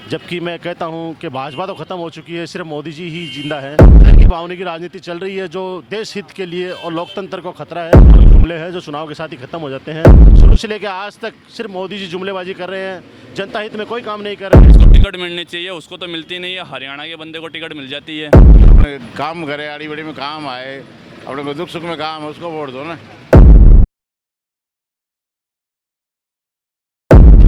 जबकि मैं कहता हूं कि भाजपा तो ख़त्म हो चुकी है, सिर्फ मोदी जी ही जिंदा है। धन की भावना की राजनीति चल रही है जो देश हित के लिए और लोकतंत्र को खतरा है। जुमले हैं जो चुनाव के साथ ही खत्म हो जाते हैं। शुरू से लेकर आज तक सिर्फ मोदी जी जुमलेबाजी कर रहे हैं, जनता हित में कोई काम नहीं कर रहे हैं। इसको टिकट मिलनी चाहिए, उसको तो मिलती नहीं है। हरियाणा के बंदे को टिकट मिल जाती है। काम करे, आड़ी बड़ी में काम आए, अपने को दुख सुख में काम है, उसको वोट दो ना।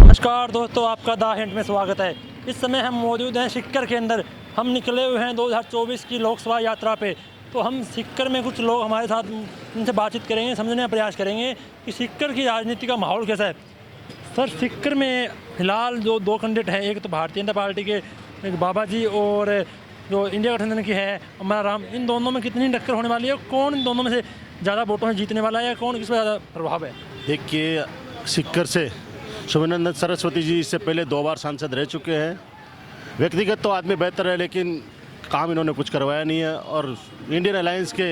नमस्कार दोस्तों, आपका द हिंट में स्वागत है। इस समय हम मौजूद हैं सिक्कर के अंदर। हम निकले हुए हैं 2024 की लोकसभा यात्रा पे। तो हम सिक्कर में कुछ लोग हमारे साथ उनसे बातचीत करेंगे, समझने का प्रयास करेंगे कि सिक्कर की राजनीति का माहौल कैसा है। सर, सिक्कर में फिलहाल जो दो कैंडिडेट हैं, एक तो भारतीय जनता पार्टी के एक बाबा जी और जो इंडिया गठबंधन की है अमरा राम, इन दोनों में कितनी टक्कर होने वाली है? कौन इन दोनों में से ज़्यादा वोटों में जीतने वाला है या कौन किस पर ज़्यादा प्रभाव है? देखिए, सिक्कर से शुभानंद सरस्वती जी इससे पहले 2 बार सांसद रह चुके हैं। व्यक्तिगत तो आदमी बेहतर है, लेकिन काम इन्होंने कुछ करवाया नहीं है। और इंडियन अलायंस के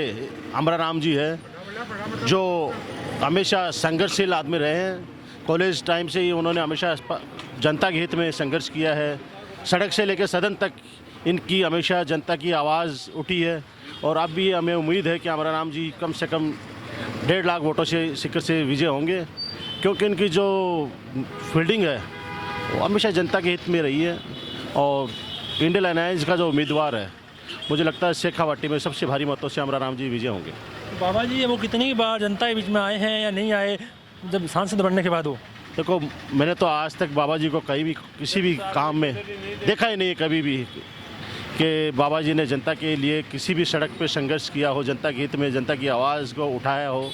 अमरा राम जी है जो हमेशा संघर्षशील आदमी रहे हैं। कॉलेज टाइम से ही उन्होंने हमेशा जनता के हित में संघर्ष किया है। सड़क से लेकर सदन तक इनकी हमेशा जनता की आवाज़ उठी है। और अब भी हमें उम्मीद है कि अमरा राम जी कम से कम 1.5 लाख वोटों से सिक्कर से विजय होंगे, क्योंकि इनकी जो फील्डिंग है वो हमेशा जनता के हित में रही है। और इंडियन अलायंस का जो उम्मीदवार है, मुझे लगता है शेखावाटी में सबसे भारी मतों से अमरा राम जी विजय होंगे। बाबा जी वो कितनी बार जनता के बीच में आए हैं या नहीं आए जब सांसद बनने के बाद? वो देखो, मैंने तो आज तक बाबा जी को कहीं भी किसी भी काम में देखा ही नहीं है कभी भी कि बाबा जी ने जनता के लिए किसी भी सड़क पे संघर्ष किया हो, जनता के हित में जनता की आवाज़ को उठाया हो,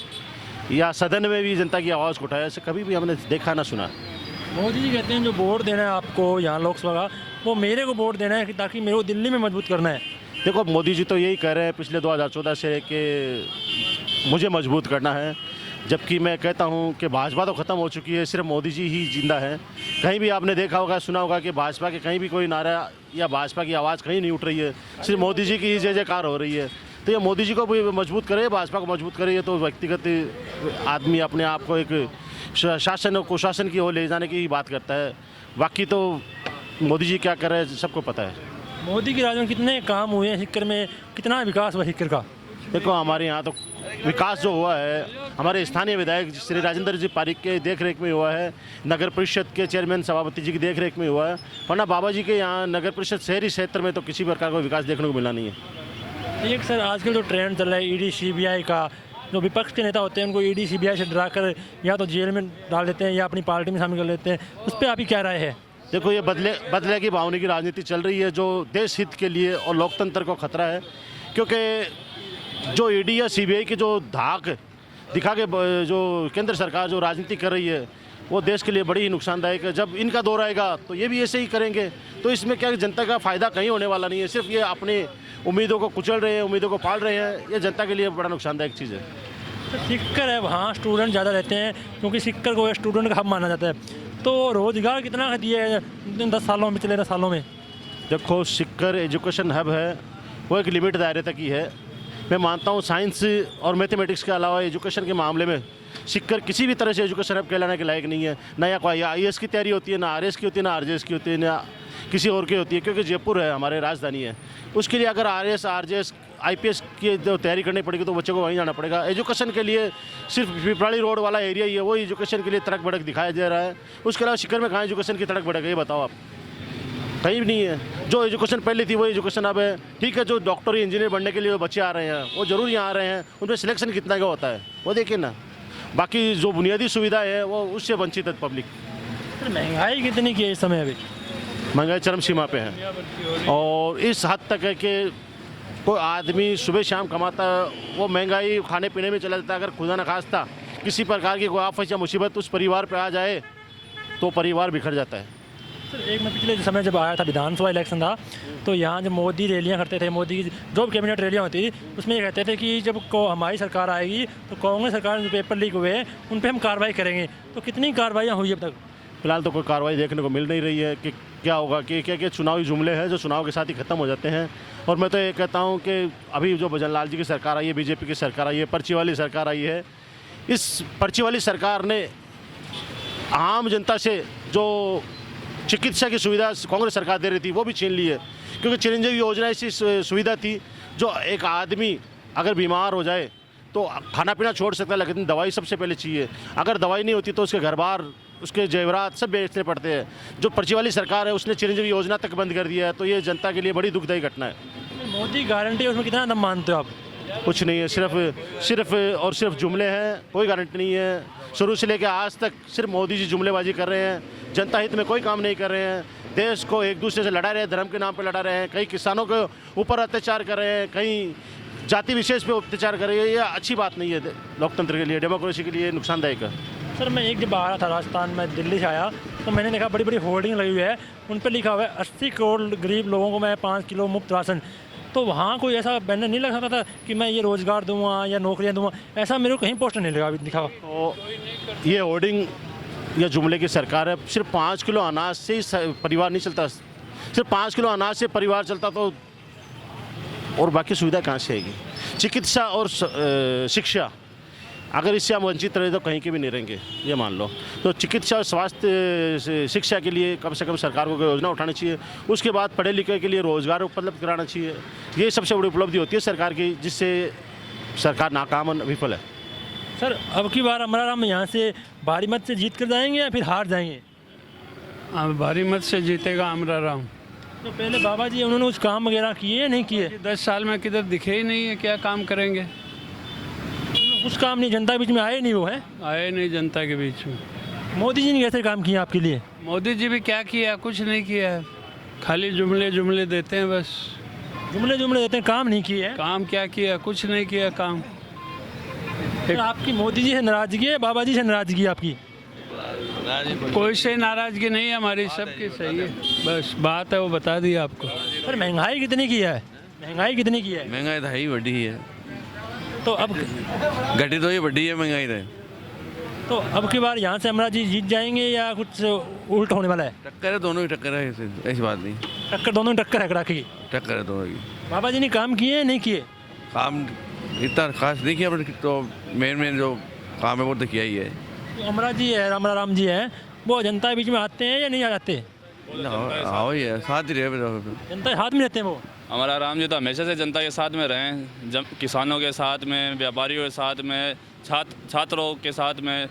या सदन में भी जनता की आवाज़ को उठाया, ऐसे कभी भी हमने देखा ना सुना। मोदी जी कहते हैं जो वोट देना है आपको यहाँ लोकसभा का, वो मेरे को वोट देना है ताकि मेरे को दिल्ली में मजबूत करना है। देखो, मोदी जी तो यही कह रहे हैं पिछले 2014 से कि मुझे मजबूत करना है। जबकि मैं कहता हूं कि भाजपा तो ख़त्म हो चुकी है, सिर्फ मोदी जी ही जिंदा है। कहीं भी आपने देखा होगा, सुना होगा कि भाजपा के कहीं भी कोई नारा या भाजपा की आवाज़ कहीं नहीं उठ रही है, सिर्फ मोदी जी की ही जय जयकार हो रही है। तो ये मोदी जी को भी मजबूत करे, भाजपा को मजबूत करे, तो व्यक्तिगत आदमी अपने आप को एक शासन और कुशासन की ओर ले जाने की बात करता है। बाकी तो मोदी जी क्या कर रहे हैं सबको पता है। मोदी की राज में कितने काम हुए हैं सिक्कर में, कितना विकास हुआ सिक्कर का? देखो, हमारे यहाँ तो विकास जो हुआ है हमारे स्थानीय विधायक श्री राजेंद्र जी पारिक के देखरेख में हुआ है, नगर परिषद के चेयरमैन सभापति जी की देखरेख में हुआ है। वरना बाबा जी के यहाँ नगर परिषद शहरी क्षेत्र में तो किसी प्रकार का विकास देखने को मिला नहीं है। एक सर, आजकल जो ट्रेंड चल रहा है ईडी सीबीआई का, जो विपक्ष के नेता होते हैं उनको ईडी सीबीआई से डराकर या तो जेल में डाल देते हैं या अपनी पार्टी में शामिल कर लेते हैं, उस पर आपकी क्या राय है? देखो, ये बदले की भावना की राजनीति चल रही है जो देश हित के लिए और लोकतंत्र को खतरा है। क्योंकि जो ईडी या सीबीआई की जो धाक दिखा के जो केंद्र सरकार जो राजनीति कर रही है, वो देश के लिए बड़ी ही नुकसानदायक है। जब इनका दौर आएगा तो ये भी ऐसे ही करेंगे, तो इसमें क्या जनता का फ़ायदा कहीं होने वाला नहीं है। सिर्फ ये अपने उम्मीदों को कुचल रहे हैं, उम्मीदों को पाल रहे हैं। ये जनता के लिए बड़ा नुकसानदायक चीज़ है। तो सिक्कर है, वहाँ स्टूडेंट ज़्यादा रहते हैं क्योंकि सिक्कर को स्टूडेंट का हब माना जाता है। तो रोज़गार कितना दिया है 10 सालों में, पिछले 10 सालों में? देखो, सिक्कर एजुकेशन हब है, वो एक लिमिट दायरे तक ही है। मैं मानता हूँ साइंस और मैथमेटिक्स के अलावा एजुकेशन के मामले में सिक्कर किसी भी तरह से एजुकेशन हब कहलाने के लायक नहीं है। ना या कोई IAS की तैयारी होती है, ना RS की होती है, ना RJS की होती है, ना किसी और की होती है। क्योंकि जयपुर है हमारे राजधानी है, उसके लिए अगर RS RJS IPS की जो तैयारी करनी पड़ेगी तो बच्चों को वहीं जाना पड़ेगा। एजुकेशन के लिए सिर्फ पिपराली रोड वाला एरिया ही है, वो एजुकेशन के लिए तड़क भड़क दिखाया जा रहा है। उसके अलावा सिक्कर में कहाँ एजुकेशन की तड़क भड़क है, ये बताओ आप? कहीं भी नहीं है। जो एजुकेशन पहले थी वो एजुकेशन अब है। ठीक है, जो डॉक्टर इंजीनियर बनने के लिए बच्चे आ रहे हैं वो जरूर यहाँ आ रहे हैं, उन पर सिलेक्शन कितना का होता है वो देखिए ना। बाकी जो बुनियादी सुविधाएं है वो उससे वंचित है पब्लिक। महंगाई कितनी की है इस समय? अभी महंगाई चरम सीमा पे है और इस हद तक है कि कोई आदमी सुबह शाम कमाता है, वो महंगाई खाने पीने में चला जाता है। अगर खुदा न खास्ता किसी प्रकार की कोई आफत या मुसीबत उस परिवार पे आ जाए तो परिवार बिखर जाता है। सर, एक मैं पिछले समय जब आया था, विधानसभा इलेक्शन था, तो यहाँ जब मोदी रैलियाँ करते थे, मोदी की जो कैबिनेट रैलियाँ होती थी, उसमें ये कहते थे कि जब हमारी सरकार आएगी तो कांग्रेस सरकार में जो पेपर लीक हुए हैं उन पर हम कार्रवाई करेंगे। तो कितनी कार्रवाइयाँ हुई अब तक? फिलहाल तो कोई कार्रवाई देखने को मिल नहीं रही है कि क्या होगा, कि क्या चुनावी जुमले हैं जो चुनाव के साथ ही ख़त्म हो जाते हैं। और मैं तो ये कहता हूँ कि अभी जो भजन लाल जी की सरकार आई है, बीजेपी की सरकार आई है, पर्ची वाली सरकार आई है, इस पर्ची वाली सरकार ने आम जनता से जो चिकित्सा की सुविधा कांग्रेस सरकार दे रही थी वो भी छीन ली है, क्योंकि चिरंजीवी योजना ऐसी सुविधा थी जो एक आदमी अगर बीमार हो जाए तो खाना पीना छोड़ सकता है, लेकिन दवाई सबसे पहले चाहिए। अगर दवाई नहीं होती तो उसके घर बार, उसके जेवरात सब बेचने पड़ते हैं। जो पर्ची वाली सरकार है उसने चिरंजीवी योजना तक बंद कर दिया है, तो ये जनता के लिए बड़ी दुखदायी घटना है। मोदी गारंटी है, उसमें कितना दम मानते हो आप? कुछ नहीं है, सिर्फ जुमले हैं, कोई गारंटी नहीं है। शुरू से लेकर आज तक सिर्फ मोदी जी जुमलेबाजी कर रहे हैं, जनता हित में कोई काम नहीं कर रहे हैं। देश को एक दूसरे से लड़ा रहे हैं, धर्म के नाम पे लड़ा रहे हैं, कहीं किसानों के ऊपर अत्याचार कर रहे हैं, कहीं जाति विशेष पे अत्याचार कर रहे हैं। ये अच्छी बात नहीं है लोकतंत्र के लिए, डेमोक्रेसी के लिए नुकसानदायक है। सर मैं एक जब आ रहा था राजस्थान में, दिल्ली से आया, तो मैंने देखा बड़ी बड़ी होर्डिंग लगी हुई है, उन पर लिखा हुआ है 80 करोड़ गरीब लोगों को मैं 5 किलो मुफ्त राशन। तो वहाँ कोई ऐसा बैनर नहीं लगा था कि मैं ये रोज़गार दूंगा या नौकरियाँ दूंगा, ऐसा मेरे को कहीं पोस्टर नहीं लगा लिखा हुआ। तो ये होर्डिंग या जुमले की सरकार है। सिर्फ 5 किलो अनाज से ही परिवार नहीं चलता, सिर्फ 5 किलो अनाज से परिवार चलता तो और बाकी सुविधा कहाँ से आएगी? चिकित्सा और शिक्षा, अगर इससे हम वंचित रहे तो कहीं के भी नहीं रहेंगे, ये मान लो। तो चिकित्सा और स्वास्थ्य शिक्षा के लिए कम से कम सरकार को कोई योजना उठानी चाहिए। उसके बाद पढ़े लिखे के लिए रोज़गार उपलब्ध कराना चाहिए। ये सबसे बड़ी उपलब्धि होती है सरकार की, जिससे सरकार नाकाम और विफल है। सर अब की बार अमराराम यहाँ से भारी मत से जीत कर जाएंगे या फिर हार जाएंगे? अब भारी मत से जीतेगा अमराराम। तो पहले बाबा जी उन्होंने कुछ काम वगैरह किए या नहीं किए? 10 साल में किधर दिखे ही नहीं है, क्या काम करेंगे? कुछ काम नहीं, जनता के बीच में आए नहीं वो हैं, आए नहीं जनता के बीच में। मोदी जी ने कैसे काम किए आपके लिए? मोदी जी भी क्या किया, कुछ नहीं किया है, खाली जुमले देते हैं बस। जुमले देते हैं, काम नहीं किए हैं। काम क्या किया, कुछ नहीं किया काम। तो आपकी मोदी जी से नाराजगी है, बाबा जी से नाराजगी है आपकी? कोई से नाराजगी नहीं है हमारी, सबकी सही है, बस बात है वो बता दी आपको। सर महंगाई कितनी की है? महंगाई कितनी की है? महंगाई तो है ही बढ़ी है, तो अब घटी तो ये बढ़ी है महंगाई तो अब की बार यहाँ से अमरा जी जीत जाएंगे या कुछ उल्ट होने वाला है? टक्कर है, दोनों की टक्कर है, ऐसी बात नहीं। टक्कर, दोनों की टक्कर है कड़ाके की। टक्कर है दोनों की। बाबा जी ने काम किए नहीं किए? काम इतना खास नहीं किया, बट तो मेन जो काम है वो तो किया ही है। तो अमरा जी है, अमराराम जी है, वो जनता के बीच में आते हैं या नहीं आ जाते? हाँ ही है, साथ ही रहे, जनता के हाथ में रहते हैं वो। हमारा राम जी तो हमेशा से जनता के साथ में रहे हैं, किसानों के साथ में, व्यापारियों के साथ में, छात्रों के साथ में।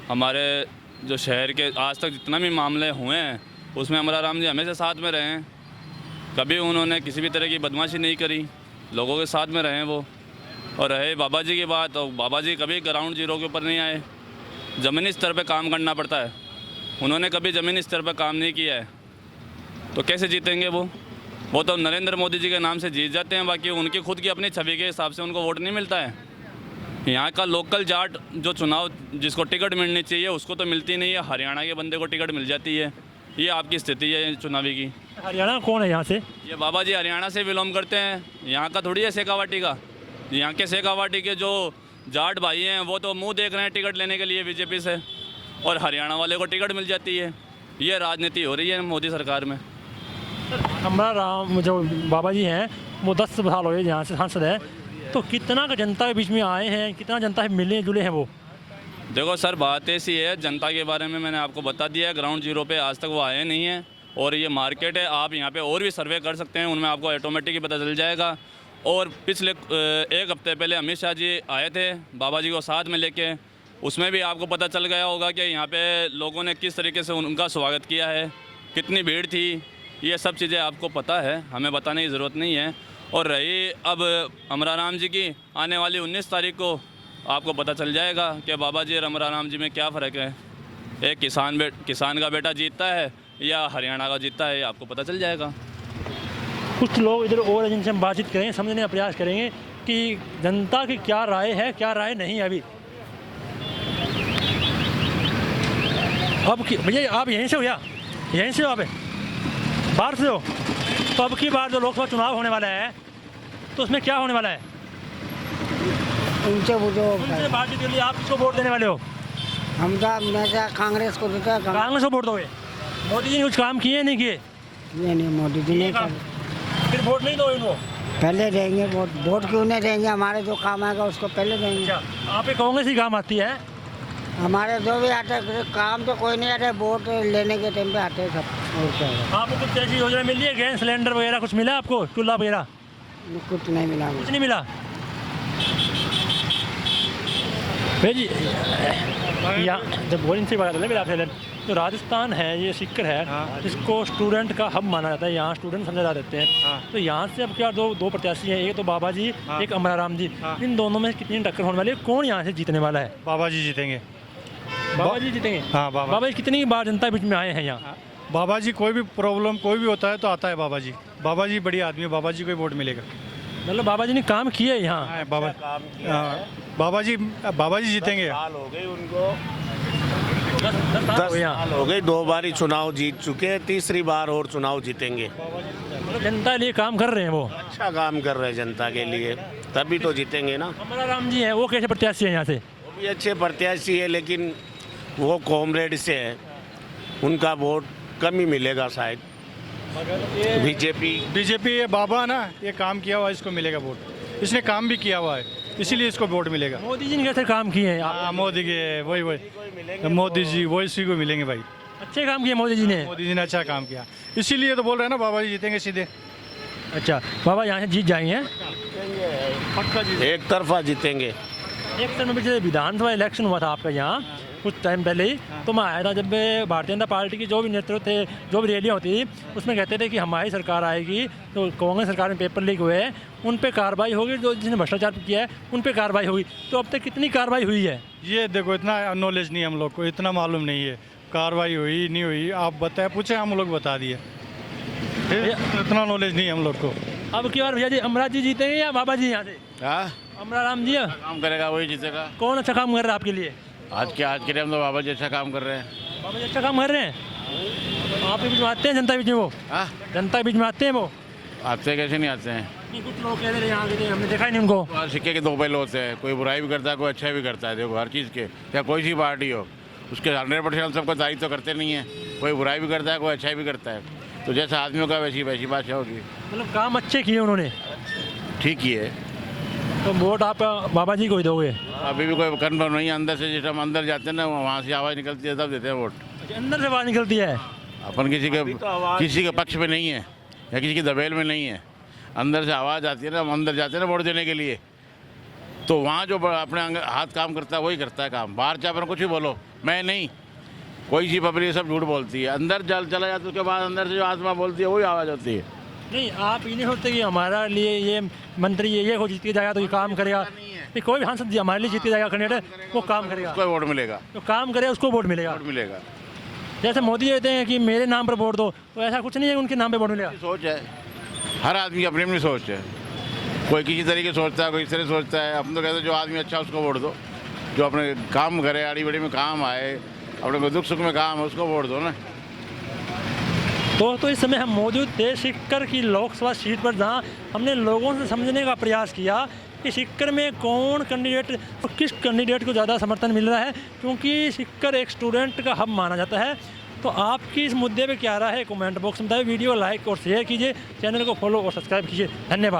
हमारे जो शहर के आज तक जितना भी मामले हुए हैं उसमें हमारा राम जी हमेशा साथ में रहे हैं। कभी उन्होंने किसी भी तरह की बदमाशी नहीं करी, लोगों के साथ में रहे वो। और रहे बाबा जी की बात, तो बाबा जी कभी ग्राउंड जीरो के ऊपर नहीं आए, ज़मीनी स्तर पे काम करना पड़ता है। उन्होंने कभी ज़मीनी स्तर पे काम नहीं किया है, तो कैसे जीतेंगे वो तो नरेंद्र मोदी जी के नाम से जीत जाते हैं, बाकी उनकी खुद की अपनी छवि के हिसाब से उनको वोट नहीं मिलता है। यहाँ का लोकल जाट जो चुनाव जिसको टिकट मिलनी चाहिए उसको तो मिलती नहीं है, हरियाणा के बंदे को टिकट मिल जाती है। ये आपकी स्थिति है चुनावी की। हरियाणा कौन है यहाँ से? ये बाबा जी हरियाणा से बिलोंग करते हैं, यहाँ का थोड़ी है शेखावाटी का। यहाँ के शेखावाटी के जो जाट भाई हैं वो तो मुंह देख रहे हैं टिकट लेने के लिए बीजेपी से, और हरियाणा वाले को टिकट मिल जाती है। ये राजनीति हो रही है मोदी सरकार में। अमराराम जो बाबा जी हैं वो 10 साल हो गए यहाँ से सांसद है, तो कितना का जनता के बीच में आए हैं, कितना जनता से मिले जुले हैं वो? देखो सर, बात ऐसी है, जनता के बारे में मैंने आपको बता दिया है, ग्राउंड जीरो पे आज तक वो आए नहीं हैं। और ये मार्केट है, आप यहाँ पे और भी सर्वे कर सकते हैं, उनमें आपको ऑटोमेटिक ही पता चल जाएगा। और पिछले 1 हफ्ते पहले अमित शाह जी आए थे बाबा जी को साथ में लेके, उसमें भी आपको पता चल गया होगा कि यहाँ पे लोगों ने किस तरीके से उनका स्वागत किया है, कितनी भीड़ थी। ये सब चीज़ें आपको पता है, हमें बताने की ज़रूरत नहीं है। और रही अब अमराराम जी की, आने वाली 19 तारीख को आपको पता चल जाएगा कि बाबा जी और अमराराम जी में क्या फ़र्क है। एक किसान का बेटा जीतता है या हरियाणा का जीतता है, ये आपको पता चल जाएगा। कुछ लोग इधर और जिनसे हम बातचीत करेंगे, समझने का प्रयास करेंगे कि जनता की क्या राय है, क्या राय नहीं है अभी। अब भैया आप यहीं से हो या यहीं से हो? आप बाहर से हो? तो अब की बार जो लोकसभा चुनाव होने वाला है तो उसमें क्या होने वाला है? उनसे उनसे बातचीत के लिए आप किसको वोट देने वाले हो? हम तो मैं क्या कांग्रेस को देते हैं। कांग्रेस को वोट दोगे? मोदी जी ने कुछ काम किए नहीं किए? ये नहीं, मोदी जी ने फिर वोट नहीं दोगे इनको? पहले देंगे वोट क्यों नहीं देंगे? हमारे जो काम आएगा उसको पहले देंगे। आप कांग्रेस ही काम आती है? हमारे जो भी आते हैं, काम तो कोई नहीं आते, वोट लेने के टाइम पे आते हैं सब। और क्या है? आपको कुछ ऐसी योजना मिली है, गैस सिलेंडर वगैरह कुछ मिला आपको, चूल्हा वगैरह कुछ नहीं मिला कुछ मुझे। नहीं मिला? भैया जी यहाँ जब बोरिंग से बात कर रहे हैं, जो राजस्थान है, ये सिक्कर है, इसको स्टूडेंट का हब माना जाता है, यहाँ स्टूडेंट समझा देते हैं। तो यहाँ से अब क्या दो प्रत्याशी हैं, एक तो बाबा जी, एक अमराराम जी, इन दोनों में कितनी टक्कर होने वाली है, कौन यहाँ से जीतने वाला है? बाबा जी जीतेंगे। बाबा जी जीतेंगे? हाँ, बाबा जी कितनी बार जनता बीच में आए हैं यहाँ? बाबा जी कोई भी प्रॉब्लम कोई भी होता है तो आता है बाबा जी। बाबा जी बढ़िया आदमी है, बाबा जी को ही वोट मिलेगा। मतलब बाबा जी ने काम किए यहाँ? हाँ, बाबा जी जीतेंगे। 10 यहाँ हो गई, 2 बार ही चुनाव जीत चुके हैं, तीसरी बार और चुनाव जीतेंगे। मतलब जनता के लिए काम कर रहे हैं वो? अच्छा काम कर रहे हैं जनता के लिए, तभी तो जीतेंगे ना। अमराराम जी हैं, वो कैसे प्रत्याशी हैं यहाँ से? वो भी अच्छे प्रत्याशी है, लेकिन वो कॉमरेड से है, उनका वोट कम ही मिलेगा शायद। बीजेपी ये बाबा ना, ये काम किया हुआ है, इसको मिलेगा वोट। इसने काम भी किया हुआ है, इसीलिए इसको वोट मिलेगा। मोदी जी ने कैसे काम किए हैं? हाँ, मोदी के वही मोदी जी वही इसी को मिलेंगे भाई। अच्छे काम किए मोदी जी ने? मोदी जी ने अच्छा काम किया, इसीलिए तो बोल रहे हैं ना बाबा जी जीतेंगे सीधे। अच्छा, बाबा यहाँ से जीत जाएंगे? एक तरफा जीतेंगे। एक समय पीछे विधानसभा इलेक्शन हुआ था आपका यहाँ कुछ टाइम पहले ही, तो मैं आया था, जब भारतीय जनता पार्टी की जो भी नेतृत्व थे, जो भी रैलियाँ होती थी, उसमें कहते थे कि हमारी सरकार आएगी तो कांग्रेस सरकार में पेपर लीक हुए हैं, उन पे कार्रवाई होगी, जो जिसने भ्रष्टाचार किया है उन पे कार्रवाई होगी। तो अब तक कितनी कार्रवाई हुई है? ये देखो, इतना नॉलेज नहीं है हम लोग को, इतना मालूम नहीं है कार्रवाई हुई नहीं हुई, आप बताए पूछे, हम लोग बता दिए, इतना नॉलेज नहीं है हम लोग को। अब की बार भैया जी अमराज जी जीतेंगे या बाबा जी यहाँ से? हाँ, अमराराम जी? काम करेगा वही जीतेगा। कौन अच्छा काम कर रहा है आपके लिए? आज के टाइम तो बाबा जी अच्छा काम कर रहे हैं। बाबा जी अच्छा काम कर रहे हैं? आप के बीच में आते हैं जनता के बीच में वो? हाँ, जनता के बीच में आते हैं वो? आते कैसे नहीं आते हैं? नहीं, कुछ लोग कह रहे हैं यहाँ के, हमने देखा ही नहीं उनको। और सिक्के के 2 पहलू होते हैं, कोई बुराई भी करता है, कोई अच्छा भी करता है। देखो हर चीज़ के, या कोई सी पार्टी हो, उसके 100% सबको तारीफ तो करते नहीं है, कोई बुराई भी करता है, कोई अच्छा भी करता है। तो जैसा आदमियों का वैसी बात होगी। मतलब काम अच्छे किए उन्होंने? ठीक ही है। तो वोट आप बाबा जी को ही दोगे? अभी भी कोई कन्फर्म नहीं है, अंदर से जिस हम अंदर जाते हैं ना, वहाँ से आवाज़ निकलती है, तब देते हैं वोट। अंदर से आवाज़ निकलती है? अपन किसी के पक्ष में नहीं है या किसी की दबेल में नहीं है, अंदर से आवाज़ आती है ना, हम अंदर जाते हैं ना वोट देने के लिए, तो वहाँ जो अपने हाथ काम करता है वही करता है काम। बाहर चाहे अपन कुछ भी बोलो, मैं नहीं, कोई सी पब्लिक सब झूठ बोलती है, अंदर चला जाता है, उसके बाद अंदर से जो आत्मा बोलती है वही आवाज़ होती है। नहीं, आप ये नहीं सोचते कि हमारा लिए ये मंत्री ये हो जीत के जाएगा तो ये काम करेगा? नहीं, कोई भी सांसद हमारे लिए जीत के जाएगा कैंडिडेट, वो काम करेगा, उसको वोट मिलेगा, तो काम करेगा उसको वोट मिलेगा। वोट मिलेगा। जैसे मोदी कहते हैं कि मेरे नाम पर वोट दो, तो ऐसा कुछ नहीं है उनके नाम पे वोट मिलेगा? सोच है, हर आदमी की अपनी अपनी सोच है, कोई किसी तरीके सोचता है, कोई इस तरह सोचता है। हम तो कहते हैं जो आदमी अच्छा उसको वोट दो, जो अपने काम करे, आड़ी बड़ी में काम आए, अपने को दुख सुख में काम है, उसको वोट दो ना। तो इस समय हम मौजूद थे सिक्कर की लोकसभा सीट पर, जहां हमने लोगों से समझने का प्रयास किया कि सिक्कर में कौन कैंडिडेट, किस कैंडिडेट को ज़्यादा समर्थन मिल रहा है, क्योंकि सिक्कर एक स्टूडेंट का हब माना जाता है। तो आपकी इस मुद्दे पे क्या राय है, कमेंट बॉक्स में बताइए। वीडियो लाइक और शेयर कीजिए, चैनल को फॉलो और सब्सक्राइब कीजिए। धन्यवाद।